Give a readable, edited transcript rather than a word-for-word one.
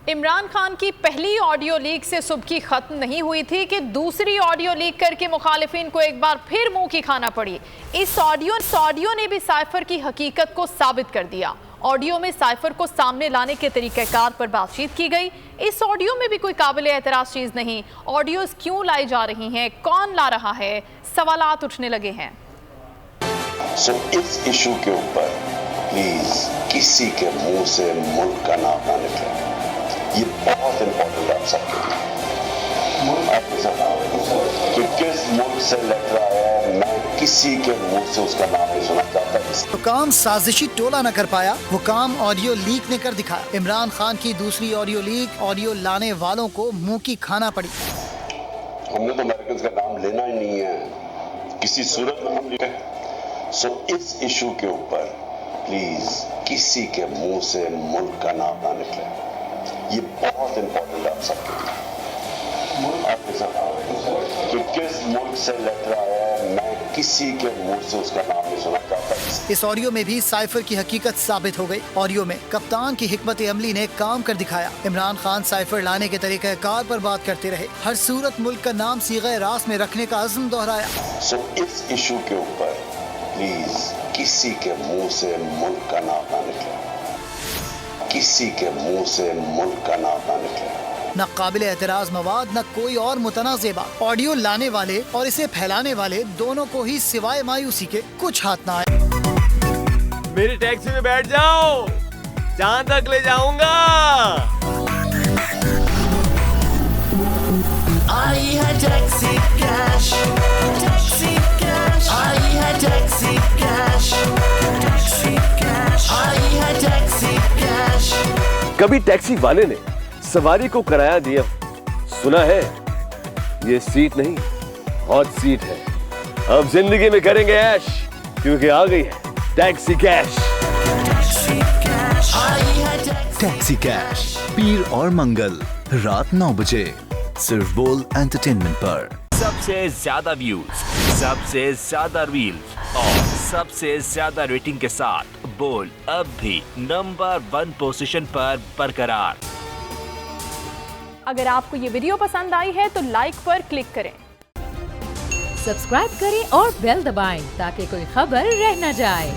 इमरान खान की पहली audio leak से सुबकी खत्म नहीं हुई थी कि दूसरी ऑडियो लीक करके मुखालिफिन को एक बार फिर मुंह की खाना पड़ी। इस ऑडियो ने भी साइफर की हकीकत को साबित कर दिया। ऑडियो में साइफर को सामने लाने के तरीक़ेकार पर बातचीत की गई। इस ऑडियो में भी कोई काबिल एतराज़ चीज़ नहीं। ऑडियोज क्यों लाई जा रही हैं, कौन ला रहा है, सवालात उठने लगे हैं। इस इशू के ऊपर प्लीज किसी के मुंह से मुल्क का नाम ना निकले। ये बहुत इंपॉर्टेंट है आप सबके लिए। कि किस मुल्क से लग रहा है, मैं किसी के मुंह से उसका नाम नहीं सुना चाहता। तो काम साजिशी टोला न कर पाया, वो काम ऑडियो लीक ने कर दिखाया। इमरान खान की दूसरी ऑडियो लीक, ऑडियो लाने वालों को मुंह की खाना पड़ी। हमने तो अमेरिकन का नाम लेना ही नहीं है किसी सूरत में। हम इस इशू के ऊपर प्लीज किसी के मुंह से मुल्क का नाम ना निकले। ये बहुत इंपॉर्टेंट है आप सबके लिए। कि किस मुल्क से लग रहा है, मैं किसी के मुंह से उसका नाम नहीं सुना चाहता। इस ऑडियो में भी साइफर की हकीकत साबित हो गई। ऑडियो में कप्तान की हिकमत अमली ने काम कर दिखाया। इमरान खान साइफर लाने के तरीक़ेकार पर बात करते रहे। हर सूरत मुल्क का नाम सीग़े रास में रखने का अज़्म दोहराया। इस इशू के ऊपर प्लीज किसी के मुंह से मुल्क का नाम ना निकले। किसी के मुंह से मुल्क का नाम ना निकले। न काबिल एतराज मवाद, न कोई और मुतनाज़ बात। ऑडियो लाने वाले और इसे फैलाने वाले दोनों को ही सिवाय मायूसी के कुछ हाथ ना आए। मेरी टैक्सी में बैठ जाओ, जहां तक ले जाऊंगा। आई है टैक्सी कैश, टैक्सी कैश, आई है टैक्सी कैश, टैक्सी कैश, आई है टैक्सी कैश। कभी टैक्सी वाले ने सवारी को किराया दिया, सुना है ये सीट नहीं हॉट सीट है। अब जिंदगी में करेंगे ऐश, क्योंकि आ गई है टैक्सी कैश। टैक्सी कैश पीर और मंगल रात 9 बजे सिर्फ बोल एंटरटेनमेंट पर। सबसे ज्यादा व्यूज, सबसे ज्यादा रील्स और सबसे ज्यादा रेटिंग के साथ बोल अब भी नंबर 1 पोजीशन पर बरकरार। अगर आपको ये वीडियो पसंद आई है तो लाइक पर क्लिक करें, सब्सक्राइब करें और बेल दबाएं ताकि कोई खबर रह न जाए।